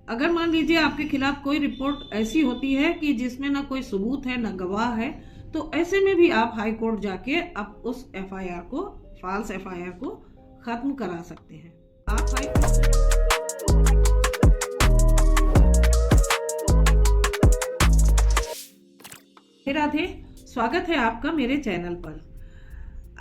अगर मान लीजिए आपके खिलाफ कोई रिपोर्ट ऐसी होती है कि जिसमें ना कोई सबूत है ना गवाह है, तो ऐसे में भी आप हाई कोर्ट जाके आप उस एफआईआर को, फॉल्स एफआईआर को खत्म करा सकते हैं। आप हाई राधे, स्वागत है आपका मेरे चैनल पर।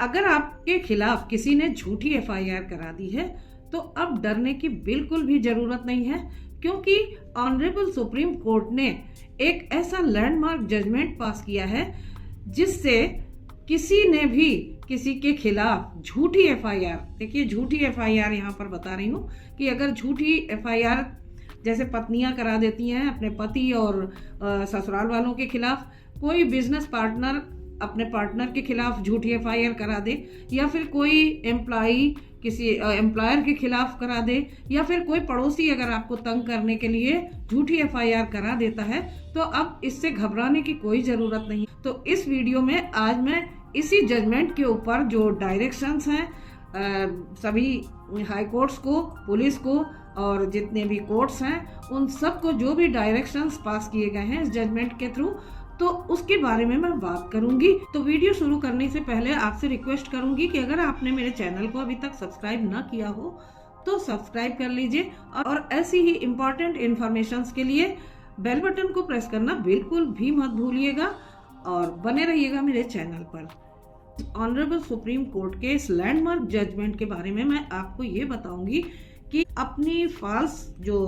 अगर आपके खिलाफ किसी ने झूठी एफआईआर करा दी है तो अब डरने की बिल्कुल भी जरूरत नहीं है, क्योंकि ऑनरेबल सुप्रीम कोर्ट ने एक ऐसा लैंडमार्क जजमेंट पास किया है जिससे किसी ने भी किसी के खिलाफ झूठी एफआईआर, देखिए झूठी एफआईआर यहाँ पर बता रही हूँ कि अगर झूठी एफआईआर जैसे पत्नियां करा देती हैं अपने पति और ससुराल वालों के खिलाफ, कोई बिजनेस पार्टनर अपने पार्टनर के खिलाफ झूठी एफआईआर करा दे, या फिर कोई एम्प्लॉई किसी एम्प्लॉयर के खिलाफ करा दे, या फिर कोई पड़ोसी अगर आपको तंग करने के लिए झूठी एफआईआर करा देता है, तो अब इससे घबराने की कोई ज़रूरत नहीं। तो इस वीडियो में आज मैं इसी जजमेंट के ऊपर जो डायरेक्शंस हैं सभी हाई कोर्ट्स को, पुलिस को और जितने भी कोर्ट्स हैं उन सबको जो भी डायरेक्शंस पास किए गए हैं इस जजमेंट के थ्रू, तो उसके बारे में मैं बात करूंगी। तो वीडियो शुरू करने से पहले आपसे रिक्वेस्ट करूंगी कि अगर आपने मेरे चैनल को अभी तक सब्सक्राइब ना किया हो तो सब्सक्राइब कर लीजिए, और ऐसी ही इम्पोर्टेंट इन्फॉर्मेशंस के लिए बेल बटन को प्रेस करना बिल्कुल भी मत भूलिएगा और बने रहिएगा मेरे चैनल पर। ऑनरेबल सुप्रीम कोर्ट के इस लैंडमार्क जजमेंट के बारे में मैं आपको ये बताऊंगी कि अपनी फॉल्स जो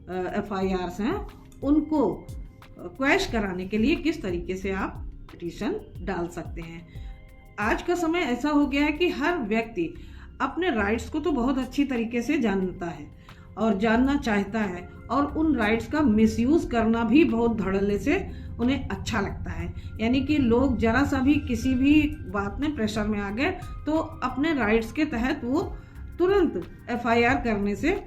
एफआईआर्स हैं उनको क्वैश कराने के लिए किस तरीके से आप पिटीशन डाल सकते हैं। आज का समय ऐसा हो गया है कि हर व्यक्ति अपने राइट्स को तो बहुत अच्छी तरीके से जानता है और जानना चाहता है, और उन राइट्स का मिसयूज करना भी बहुत धड़ल्ले से उन्हें अच्छा लगता है। यानी कि लोग जरा सा भी किसी भी बात में प्रेशर में आ गए तो अपने राइट्स के तहत वो तुरंत एफआईआर करने से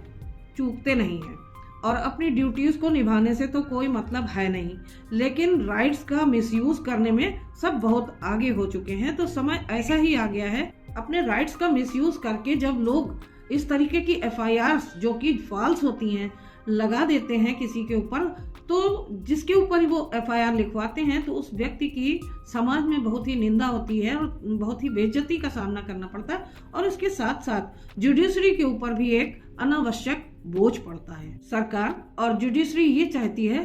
चूकते नहीं हैं, और अपनी ड्यूटीज को निभाने से तो कोई मतलब है नहीं, लेकिन राइट्स का मिसयूज करने में सब बहुत आगे हो चुके हैं। तो समय ऐसा ही आ गया है, अपने राइट्स का मिसयूज करके जब लोग इस तरीके की एफआईआर्स जो कि फॉल्स होती हैं लगा देते हैं किसी के ऊपर, तो जिसके ऊपर वो एफआईआर लिखवाते हैं तो उस व्यक्ति की समाज में बहुत ही निंदा होती है और बहुत ही बेइज्जती का सामना करना पड़ता है, और इसके साथ साथ जुडिशरी के ऊपर भी एक अनावश्यक बोझ पड़ता है। सरकार और जुडिशरी ये चाहती है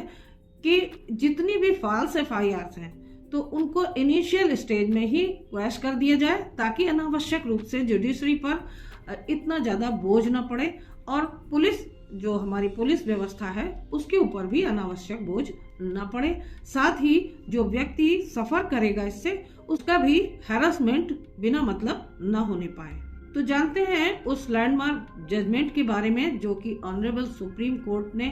कि जितनी भी फॉल्स एफआईआर्स हैं तो उनको इनिशियल स्टेज में ही क्वैश कर दिया जाए, ताकि अनावश्यक रूप से जुडिशरी पर इतना ज़्यादा बोझ न पड़े, और पुलिस जो हमारी पुलिस व्यवस्था है उसके ऊपर भी अनावश्यक बोझ न पड़े। साथ ही जो व्यक्ति सफर करेगा इससे उसका भी हैरेसमेंट बिना मतलब न होने पाए। तो जानते हैं उस लैंडमार्क जजमेंट के बारे में जो कि ऑनरेबल सुप्रीम कोर्ट ने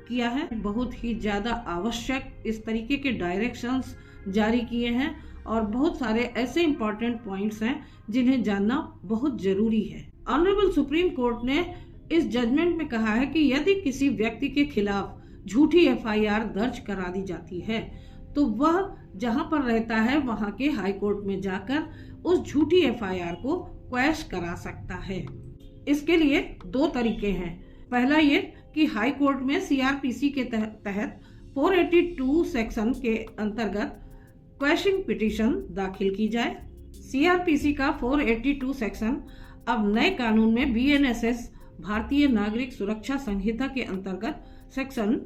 किया है। बहुत ही ज़्यादा आवश्यक इस तरीके के डायरेक्शंस जारी किए हैं, और बहुत सारे ऐसे इंपॉर्टेंट पॉइंट्स हैं जिन्हें जानना बहुत जरूरी है। ऑनरेबल सुप्रीम कोर्ट ने इस जजमेंट में कहा है कि यदि किसी व्यक्ति के खिलाफ झूठी एफआईआर दर्ज करा दी जाती है तो वह जहां पर रहता है वहां के हाई कोर्ट में जाकर उस झूठी एफआईआर को क्वैश करा सकता है। इसके लिए दो तरीके हैं। पहला ये कि हाई कोर्ट में सीआरपीसी के तहत 482 सेक्शन के अंतर्गत क्वैशिंग पिटीशन दाखिल की जाए। सीआरपीसी का 482 सेक्शन अब नए कानून में बीएनएसएस भारतीय नागरिक सुरक्षा संहिता के अंतर्गत सेक्शन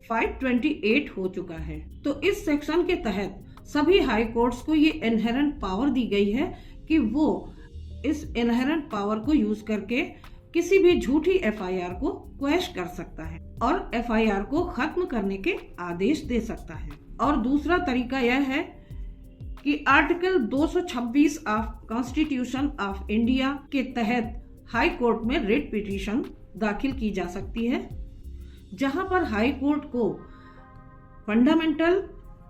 528 हो चुका है। तो इस सेक्शन के तहत सभी हाई कोर्ट्स को ये इनहेरेंट पावर दी गई है कि वो इस इनहेरेंट पावर को यूज करके किसी भी झूठी एफआईआर को क्वैश कर सकता है और एफआईआर को खत्म करने के आदेश दे सकता है। और दूसरा तरीका यह है कि article 226 of constitution of India के तहत हाई कोर्ट में रिट पिटीशन दाखिल की जा सकती है, जहां पर हाई कोर्ट को फंडामेंटल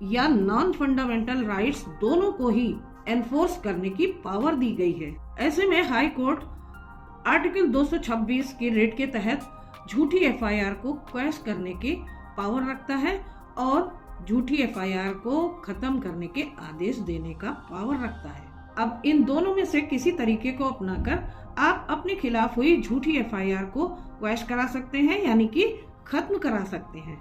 या नॉन फंडामेंटल राइट्स दोनों को ही एनफोर्स करने की पावर दी गई है। ऐसे में हाई कोर्ट आर्टिकल 226 की रिट के तहत झूठी एफआईआर को क्वैश करने की पावर रखता है और झूठी एफआईआर को खत्म करने के आदेश देने का पावर रखता है। अब इन दोनों में से किसी तरीके को अपनाकर आप अपने खिलाफ हुई झूठी एफआईआर को क्वैश करा सकते हैं, यानी कि खत्म करा सकते हैं।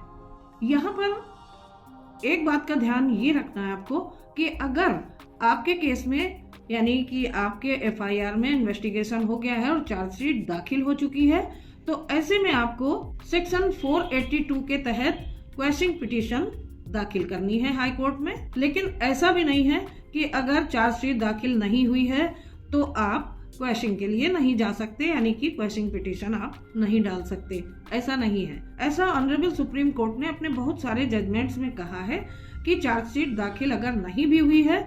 यहाँ पर एक बात का ध्यान ये रखना है आपको कि अगर आपके केस में यानी कि आपके एफआईआर में इन्वेस्टिगेशन हो गया है और चार्जशीट दाखिल हो चुकी है, तो ऐसे में आपको सेक्शन 482 के तहत क्वेशिंग पिटीशन दाखिल करनी है हाई कोर्ट में। लेकिन ऐसा भी नहीं है कि अगर चार्जशीट दाखिल नहीं हुई है तो आप क्वेशिंग के लिए नहीं जा सकते, यानी कि क्वेशिंग पिटीशन आप नहीं डाल सकते, ऐसा नहीं है। ऐसा ऑनरेबल सुप्रीम कोर्ट ने अपने बहुत सारे जजमेंट्स में कहा है कि चार्जशीट दाखिल अगर नहीं भी हुई है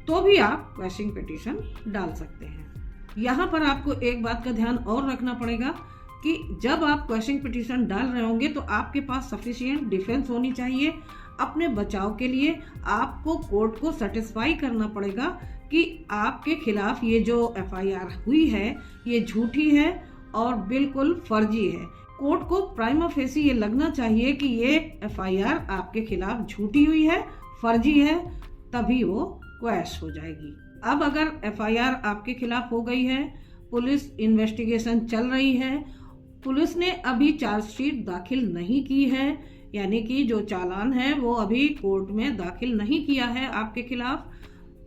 तो भी आप क्वेशिंग पिटीशन डाल सकते हैं। यहाँ पर आपको एक बात का ध्यान और रखना पड़ेगा कि जब आप क्वेशिंग पिटीशन डाल रहे होंगे तो आपके पास सफिशिएंट डिफेंस होनी चाहिए। अपने बचाव के लिए आपको कोर्ट को सेटिस्फाई करना पड़ेगा कि आपके खिलाफ ये जो एफआईआर हुई है ये झूठी है और बिल्कुल फर्जी है। कोर्ट को प्राइमा फेसी ये लगना चाहिए कि ये एफआईआर आपके खिलाफ झूठी हुई है, फर्जी है, तभी वो क्वैश हो जाएगी। अब अगर एफआईआर आपके खिलाफ हो गई है, पुलिस इन्वेस्टिगेशन चल रही है, पुलिस ने अभी चार्जशीट दाखिल नहीं की है, यानी कि जो चालान है वो अभी कोर्ट में दाखिल नहीं किया है आपके खिलाफ,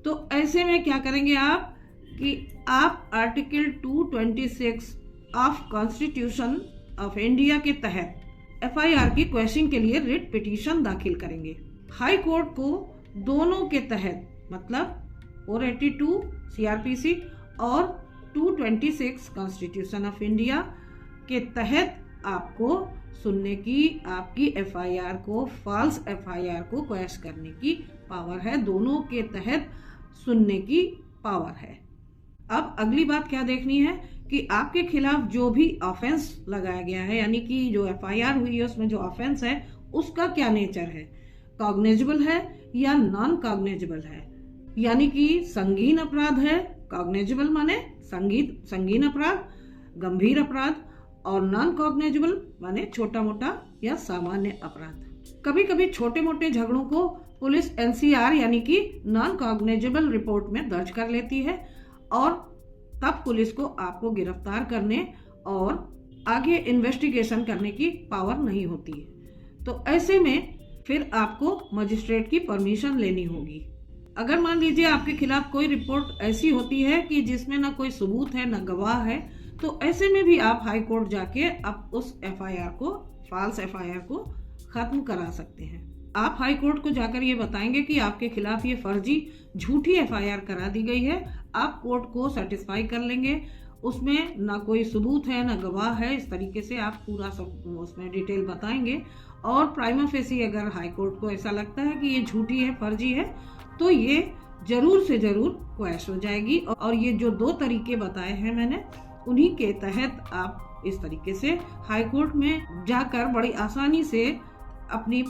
तो ऐसे में क्या करेंगे आप कि आप article 226 of constitution of India के तहत एफआईआर की क्वेशिंग के लिए रिट पिटीशन दाखिल करेंगे। हाई कोर्ट को दोनों के तहत मतलब 482 सीआरपीसी और 226 कॉन्स्टिट्यूशन ऑफ इंडिया के तहत आपको सुनने की, आपकी एफआईआर को, फॉल्स एफआईआर को क्वैश करने की पावर है। दोनों के तहत सुनने की पावर है। अब अगली बात क्या देखनी है कि आपके खिलाफ जो भी ऑफेंस लगाया गया है, यानी कि जो एफआईआर हुई है उसमें जो ऑफेंस है उसका क्या नेचर है, कॉग्निजेबल है या नॉन कॉग्निजेबल है, यानी कि संगीन अपराध है। कॉग्निजेबल माने संगीन अपराध, गंभीर अपराध, और नॉन कॉग्निजेबल माने छोटा मोटा या सामान्य अपराध। कभी कभी छोटे मोटे झगड़ों को पुलिस एनसीआर यानी कि नॉन कॉग्निजेबल रिपोर्ट में दर्ज कर लेती है और तब पुलिस को आपको गिरफ्तार करने और आगे इन्वेस्टिगेशन करने की पावर नहीं होती है। तो ऐसे में फिर आपको मजिस्ट्रेट की परमिशन लेनी होगी। अगर मान लीजिए आपके खिलाफ कोई रिपोर्ट ऐसी होती है कि जिसमें ना कोई सबूत है ना गवाह है, तो ऐसे में भी आप हाई कोर्ट जाके आप उस एफआईआर को, फॉल्स एफआईआर को खत्म करा सकते हैं। आप हाई कोर्ट को जाकर ये बताएंगे कि आपके खिलाफ ये फर्जी झूठी एफआईआर करा दी गई है। आप कोर्ट को सेटिस्फाई कर लेंगे, उसमें ना कोई सबूत है ना गवाह है, इस तरीके से आप पूरा सब उसमें डिटेल बताएंगे। और प्राइमा फेसी अगर हाई कोर्ट को ऐसा लगता है कि ये झूठी है, फर्जी है, तो ये जरूर से जरूर क्वैश हो जाएगी। और ये जो दो तरीके बताए हैं मैंने, उन्हीं के तहत आप इस तरीके से हाई कोर्ट में जाकर बड़ी आसानी से अपनी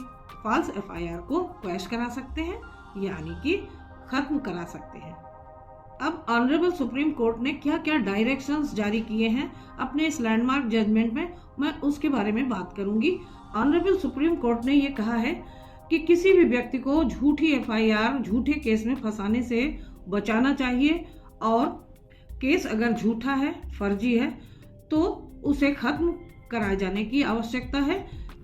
फॉल्स एफआईआर को क्वैश करा सकते हैं, यानी कि खत्म करा सकते हैं। अब ऑनरेबल सुप्रीम कोर्ट ने क्या क्या डायरेक्शंस जारी किए हैं अपने इस लैंडमार्क जजमेंट में, मैं उसके बारे में बात करूंगी। ऑनरेबल सुप्रीम कोर्ट ने ये कहा है कि किसी भी व्यक्ति को झूठी एफआईआर, झूठे केस में फंसाने से बचाना चाहिए और केस अगर झूठा है, फर्जी है, तो उसे खत्म कराए जाने की आवश्यकता है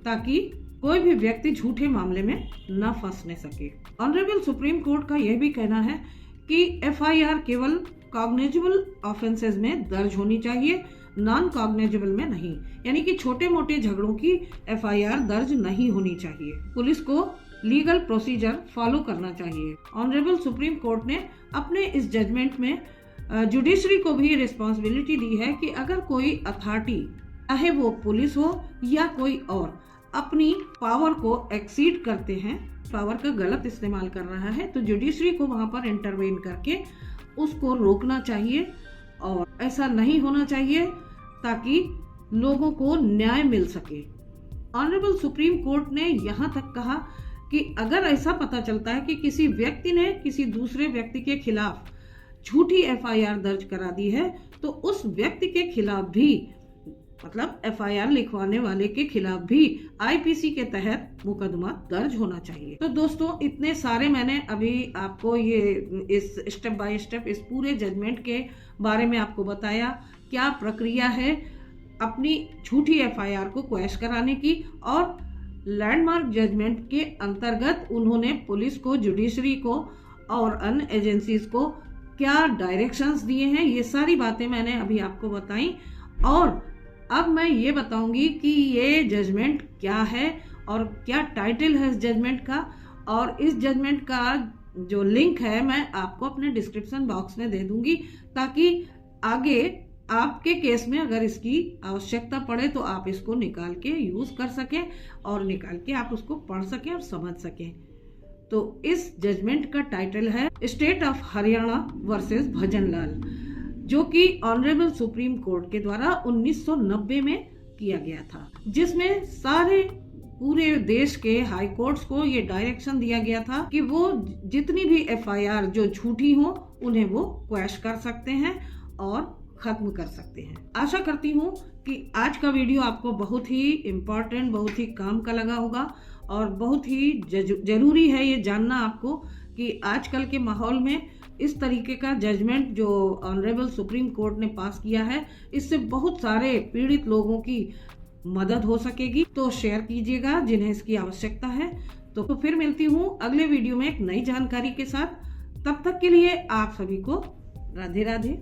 ताकि कोई भी व्यक्ति झूठे मामले में न फंसने सके। ऑनरेबल सुप्रीम कोर्ट का यह भी कहना है कि एफआईआर केवल कॉग्निजेबल ऑफेंसेस में दर्ज होनी चाहिए, नॉन कॉग्निजेबल में नहीं, यानी कि छोटे मोटे झगड़ों की एफआईआर दर्ज नहीं होनी चाहिए। पुलिस को लीगल प्रोसीजर फॉलो करना चाहिए। ऑनरेबल सुप्रीम कोर्ट ने अपने इस जजमेंट में जुडिशरी को भी रिस्पॉन्सिबिलिटी दी है कि अगर कोई अथॉरिटी, चाहे वो पुलिस हो या कोई और, अपनी पावर को एक्सीड करते हैं, पावर का गलत इस्तेमाल कर रहा है, तो जुडिशरी को वहां पर इंटरवेन करके उसको रोकना चाहिए और ऐसा नहीं होना चाहिए ताकि लोगों को न्याय मिल सके। ऑनरेबल सुप्रीम कोर्ट ने यहाँ तक कहा कि अगर ऐसा पता चलता है कि किसी व्यक्ति ने किसी दूसरे व्यक्ति के खिलाफ झूठी एफआईआर दर्ज करा दी है, तो उस व्यक्ति के खिलाफ भी, मतलब एफआईआर लिखवाने वाले के खिलाफ भी आईपीसी के तहत मुकदमा दर्ज होना चाहिए। तो दोस्तों, इतने सारे मैंने अभी आपको ये इस स्टेप बाय स्टेप इस पूरे जजमेंट के बारे में आपको बताया, क्या प्रक्रिया है अपनी झूठी एफआईआर को क्वैश कराने की, और लैंडमार्क जजमेंट के अंतर्गत उन्होंने पुलिस को, जुडिशरी को और अन्य एजेंसीज को क्या डायरेक्शंस दिए हैं, ये सारी बातें मैंने अभी आपको बताई। और अब मैं ये बताऊंगी कि ये जजमेंट क्या है और क्या टाइटल है इस जजमेंट का, और इस जजमेंट का जो लिंक है मैं आपको अपने डिस्क्रिप्शन बॉक्स में दे दूंगी, ताकि आगे आपके केस में अगर इसकी आवश्यकता पड़े तो आप इसको निकाल के यूज कर सकें और निकाल के आप उसको पढ़ सकें और समझ सकें। तो इस जजमेंट का टाइटल है state of Haryana versus Bhajanlal, जो कि ऑनरेबल सुप्रीम कोर्ट के द्वारा 1990 में किया गया था, जिसमें सारे पूरे देश के हाई कोर्ट्स को ये डायरेक्शन दिया गया था कि वो जितनी भी एफआईआर जो झूठी हो उन्हें वो क्वैश कर सकते हैं और खत्म कर सकते हैं। आशा करती हूँ कि आज का वीडियो आपको बहुत ही इम्पोर्टेंट, बहुत ही काम का लगा होगा, और बहुत ही जरूरी है ये जानना आपको कि आजकल के माहौल में इस तरीके का जजमेंट जो ऑनरेबल सुप्रीम कोर्ट ने पास किया है, इससे बहुत सारे पीड़ित लोगों की मदद हो सकेगी। तो शेयर कीजिएगा जिन्हें इसकी आवश्यकता है। तो फिर मिलती हूँ अगले वीडियो में एक नई जानकारी के साथ। तब तक के लिए आप सभी को राधे राधे।